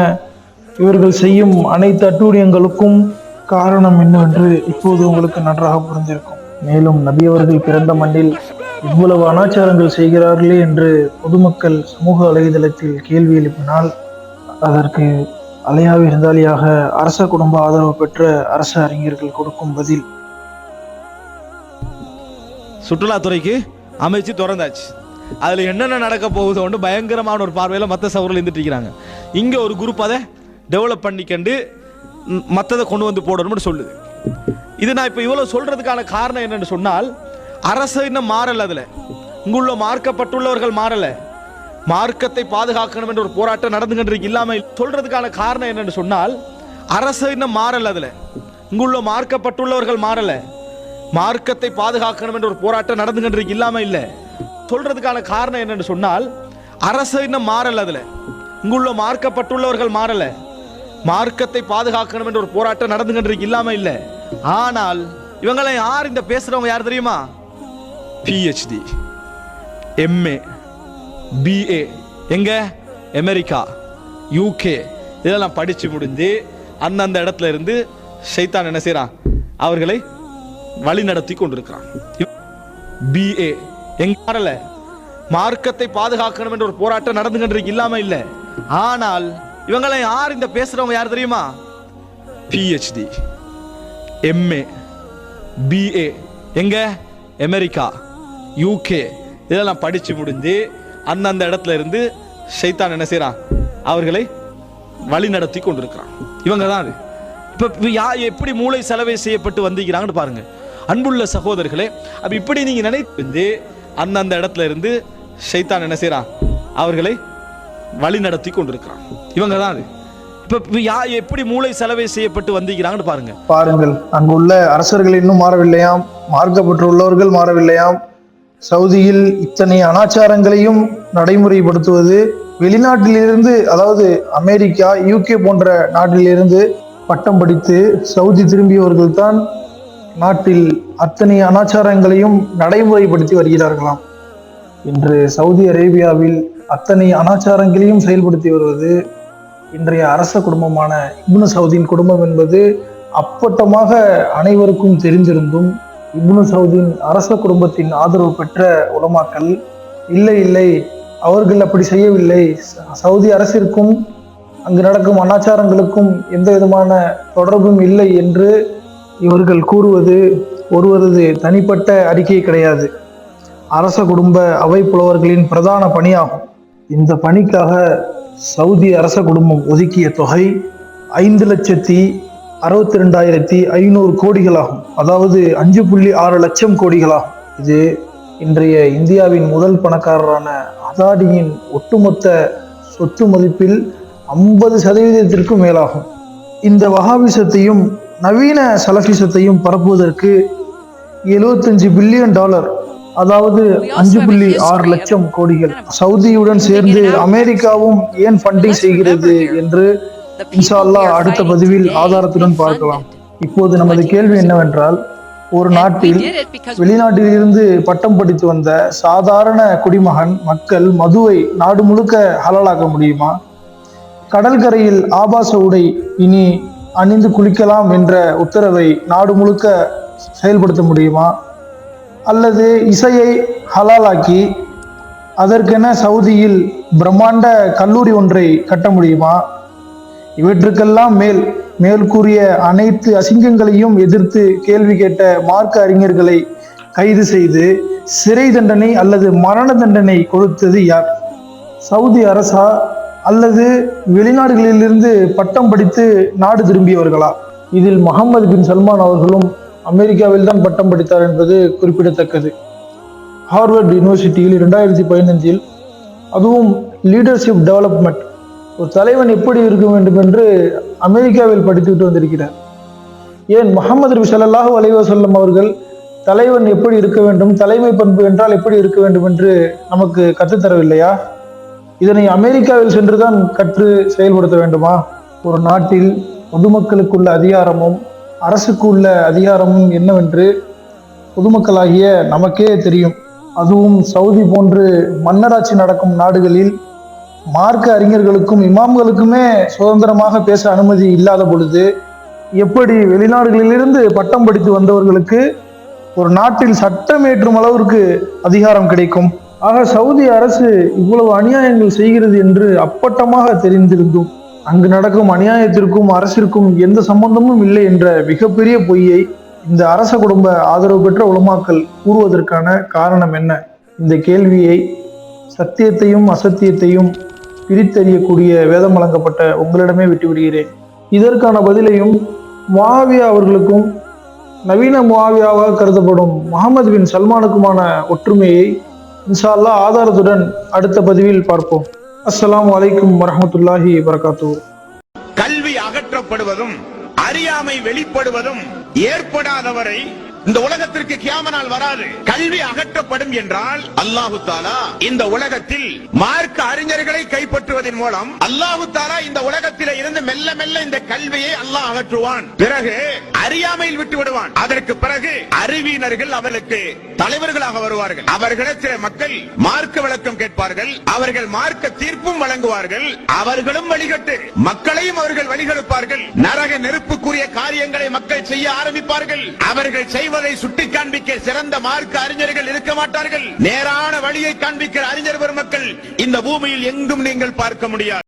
[SPEAKER 2] இவர்கள் செய்யும் அனைத்து அட்டூழியங்களுக்கும் காரணம் என்னவென்று இப்போது உங்களுக்கு நன்றாக புரிந்திருக்கும். மேலும் நபி அவர்கள் பிறந்த மண்ணில் இவ்வளவு அனாச்சாரங்கள் செய்கிறார்களே என்று பொதுமக்கள் சமூக வலைதளத்தில் கேள்வி எழுப்பினால் அதற்கு அலையாவி இருந்தாலியாக அரச குடும்ப ஆதரவு பெற்ற அரசு அறிஞர்கள் கொடுக்கும் பதில்,
[SPEAKER 6] சுற்றுலாத்துறைக்கு அமைச்சு திறந்தாச்சு, அதில் என்னென்ன நடக்க போகுதோன்னு பயங்கரமான ஒரு பார்வையில் மற்ற சவர்கள் இருந்துட்டு இருக்கிறாங்க. இங்கே ஒரு குரூப் அதை டெவலப் பண்ணிக்கண்டு மற்றதை கொண்டு வந்து போடணும்னு சொல்லுது. இது நான் இப்போ இவ்வளோ சொல்கிறதுக்கான காரணம் என்னென்னு சொன்னால், அரசு இன்னும் மாறலை, அதில் இங்குள்ள மார்க்கப்பட்டுள்ளவர்கள் மாறலை, மார்க்கத்தை பாதுகாக்கணும் என்ற ஒரு போராட்டம் நடந்துகிட்டு இல்லாமல் சொல்கிறதுக்கான காரணம் என்னென்னு சொன்னால், அரசு இன்னும் மாறலை, அதில் இங்குள்ள மார்க்கப்பட்டுள்ளவர்கள் மாறலை, மார்க்கத்தை பாதுகாக்கணும் என்ற ஒரு போராட்டம் நடந்துகிட்டு இல்லாமல் இல்லை. சொல்றதுக்கான காரணம் என்னன்னு சொன்னால், அரசு இன்னும் மாறல, அதுல இங்குள்ள மார்க்கப்பட்டுள்ளவர்கள் மாறல, மார்க்கத்தை பாதுகாக்கணும் என்ற ஒரு போராட்டம் நடந்துகிட்டு இல்லாம இல்லை. ஆனால் இவங்களை யார் இந்த பேசுறவங்க யார் தெரியுமா? PhD, MA, BA எங்க அமெரிக்கா, UK இதெல்லாம் படிச்சு முடிஞ்சு அந்தந்த இடத்துல இருந்து ஷைத்தான் என்ன செய்யறான், அவர்களை வழி நடத்தி கொண்டிருக்கிறான். BA எங்க மாறல, மார்க்கத்தை பாதுகாக்கணும் என்ற ஒரு போராட்டம் நடந்துகிட்டு இல்லாம இல்ல. ஆனால் இவங்களை யார் இந்த பேசுறவங்க யார் தெரியுமா? PhD, MA, BA எங்க அமெரிக்கா, UK இதெல்லாம் படிச்சு முடிஞ்சு அந்தந்த இடத்துல இருந்து ஷைத்தான் என்ன செய்யறான், அவர்களை வழி நடத்தி கொண்டிருக்கிறான். இவங்க தான் அது. இப்ப எப்படி மூளை செலவை செய்யப்பட்டு வந்திருக்கிறாங்கன்னு பாருங்க அன்புள்ள சகோதரர்களே. அப்ப இப்படி நீங்க நினைத்து அந்தந்த இடத்துல இருந்து ஷைத்தான் என்ன செய்யறான், அவர்களை வழி நடத்தி கொண்டிருக்கிறான். இவங்க தான் அது. இப்ப எப்படி மூளை செலவை செய்யப்பட்டு வந்திருக்கிறாங்கன்னு பாருங்கள்.
[SPEAKER 2] அங்குள்ள அரசர்கள் இன்னும் மாறவில்லையாம், மார்க்கப்பட்டுள்ளவர்கள் மாறவில்லையாம். சவுதியில் இத்தனை அனாச்சாரங்களையும் நடைமுறைப்படுத்துவது வெளிநாட்டிலிருந்து, அதாவது அமெரிக்கா, UK போன்ற நாட்டிலிருந்து பட்டம் படித்து சவுதி திரும்பியவர்கள் தான் நாட்டில் அத்தனை அனாச்சாரங்களையும் நடைமுறைப்படுத்தி வருகிறார்களாம். இன்று சவுதி அரேபியாவில் அத்தனை அனாச்சாரங்களையும் செயல்படுத்தி வருவது இன்றைய அரச குடும்பமான இப்னு சவுதின் குடும்பம் என்பது அப்பட்டமாக அனைவருக்கும் தெரிந்திருந்தும் இப்னு சவுதின் அரச குடும்பத்தின் ஆதரவு பெற்ற உலமாக்கள் இல்லை அவர்கள் அப்படி செய்யவில்லை, சவுதி அரசிற்கும் அங்கு நடக்கும் அனாச்சாரங்களுக்கும் எந்த விதமான தொடர்பும் இல்லை என்று இவர்கள் கூறுவது ஒருவரது தனிப்பட்ட அறிக்கை கிடையாது, அரச குடும்ப அவை புலவர்களின் பிரதான பணியாகும். இந்த பணிக்காக சவுதி அரச குடும்பம் ஒதுக்கிய தொகை 5,62,500 கோடிகளாகும். அதாவது 5.6 லட்சம் கோடிகளாகும். இது இன்றைய இந்தியாவின் முதல் பணக்காரரான அதானியின் ஒட்டுமொத்த சொத்து மதிப்பில் 50% மேலாகும். இந்த வஹாபிசத்தையும் நவீன சலபிசத்தையும் பரப்புவதற்கு $75 பில்லியன், அதாவது 5.6 லட்சம் கோடிகள் சவுதியுடன் சேர்ந்து அமெரிக்காவும் ஏன் ஃபண்டிங் செய்கிறது என்று இன்ஷா அல்லாஹ் அடுத்த பதிவில் ஆதாரத்துடன் பார்க்கலாம். இப்போது நமது கேள்வி என்னவென்றால், ஒரு நாட்டில் வெளிநாட்டிலிருந்து பட்டம் படித்து வந்த சாதாரண குடிமகன் மக்கள் மதுவை நாடு முழுக்க ஹலாலாக்க முடியுமா? கடற்கரையில் ஆபாச உடை இனி அணிந்து குளிக்கலாம் என்ற உத்தரவை நாடு முழுக்க செயல்படுத்த முடியுமா? அல்லது இசையை ஹலாலாக்கி அதற்கென சவுதியில் பிரம்மாண்ட கல்லூரி ஒன்றை கட்ட முடியுமா? இவற்றுக்கெல்லாம் மேல் கூறிய அனைத்து அசிங்கங்களையும் எதிர்த்து கேள்வி கேட்ட மார்க்க அறிஞர்களை கைது செய்து சிறை தண்டனை அல்லது மரண தண்டனை கொடுத்தது யார்? சவுதி அரசா அல்லது வெளிநாடுகளிலிருந்து பட்டம் படித்து நாடு திரும்பியவர்களா? இதில் முகமது பின் சல்மான் அவர்களும் அமெரிக்காவில் தான் பட்டம் படித்தார் என்பது குறிப்பிடத்தக்கது. ஹார்வர்ட் யூனிவர்சிட்டியில் 2015 அதுவும் லீடர்ஷிப் டெவலப்மெண்ட், ஒரு தலைவன் எப்படி இருக்க வேண்டும் என்று அமெரிக்காவில் படித்துவிட்டு வந்திருக்கிறார். ஏன் முஹம்மது நபி ஸல்லல்லாஹு அலைஹி வஸல்லம் அவர்கள் தலைவன் எப்படி இருக்க வேண்டும், தலைமை பண்பு என்றால் எப்படி இருக்க வேண்டும் என்று நமக்கு கற்றுத்தரவில்லையா? இதனை அமெரிக்காவில் சென்றுதான் கற்று செயல்படுத்த வேண்டுமா? ஒரு நாட்டில் பொதுமக்களுக்குள்ள அதிகாரமும் அரசுக்கு உள்ள அதிகாரமும் என்னவென்று பொதுமக்களாகிய நமக்கே தெரியும். அதுவும் சவுதி போன்று மன்னராட்சி நடக்கும் நாடுகளில் மார்க்க அறிஞர்களுக்கும் இமாம்களுக்குமே சுதந்திரமாக பேச அனுமதி இல்லாத பொழுது எப்படி வெளிநாடுகளிலிருந்து பட்டம் படித்து வந்தவர்களுக்கு ஒரு நாட்டில் சட்டம் ஏற்றும் அளவிற்கு அதிகாரம் கிடைக்கும்? ஆக சவுதி அரசு இவ்வளவு அநியாயங்கள் செய்கிறது என்று அப்பட்டமாக தெரிந்திருந்தும் அங்கு நடக்கும் அநியாயத்திற்கும் அரசிற்கும் எந்த சம்பந்தமும் இல்லை என்ற மிகப்பெரிய பொய்யை இந்த அரச குடும்ப ஆதரவு பெற்ற உலமாக்கள் கூறுவதற்கான காரணம் என்ன? இந்த கேள்வியை சத்தியத்தையும் அசத்தியத்தையும் பிரித்தறியக்கூடிய வேதம் வழங்கப்பட்ட உங்களிடமே விட்டுவிடுகிறேன். இதற்கான பதிலையும் முஆவியா அவர்களுக்கும் நவீன முஆவியாவாக கருதப்படும் முகமது பின் சல்மானுக்குமான ஒற்றுமையை இன்ஷா அல்லாஹ் ஆதாரத்துடன் அடுத்த பதிவில் பார்ப்போம். அஸ்ஸலாமு அலைக்கும் வரஹ்மத்துல்லாஹி வபரகாத்துஹு.
[SPEAKER 7] கல்வி அகற்றப்படுவதும் அறியாமை வெளிப்படுவதும் ஏற்படாதவரை இந்த உலகத்திற்கு கியாம நாள் வராது. கல்வி அகற்றப்படும் என்றால் அல்லாஹு தஆலா இந்த உலகத்தில் மார்க்க அறிஞர்களை கைப்பற்றுவதன் மூலம் அல்லாஹு தஆலா இந்த உலகத்திலே இருந்து மெல்ல மெல்ல இந்த கல்வியை அல்லாஹ் அகற்றுவான். பிறகு அறியாமையில் விட்டு விடுவான். அதற்கு பிறகு அறிவியினர்கள் அவர்களுக்கு தலைவர்களாக வருவார்கள். அவர்களிடத்திலே மக்கள் மார்க்க விளக்கம் கேட்பார்கள். அவர்கள் மார்க்க தீர்ப்பும் வழங்குவார்கள். அவர்களும் வழிகட்டு மக்களையும் அவர்கள் வழிகெடுப்பார்கள். நரக நெருப்புக்குரிய காரியங்களை மக்கள் செய்ய ஆரம்பிப்பார்கள். அவர்கள் செய்வதை சுட்டி காண்பிக்க சிறந்த மார்க்க அறிஞர்கள் இருக்க மாட்டார்கள். நேரான வழியை காண்பிக்கிற அறிஞர் பெருமக்கள் இந்த பூமியில் எங்கும் நீங்கள் பார்க்க முடியாது.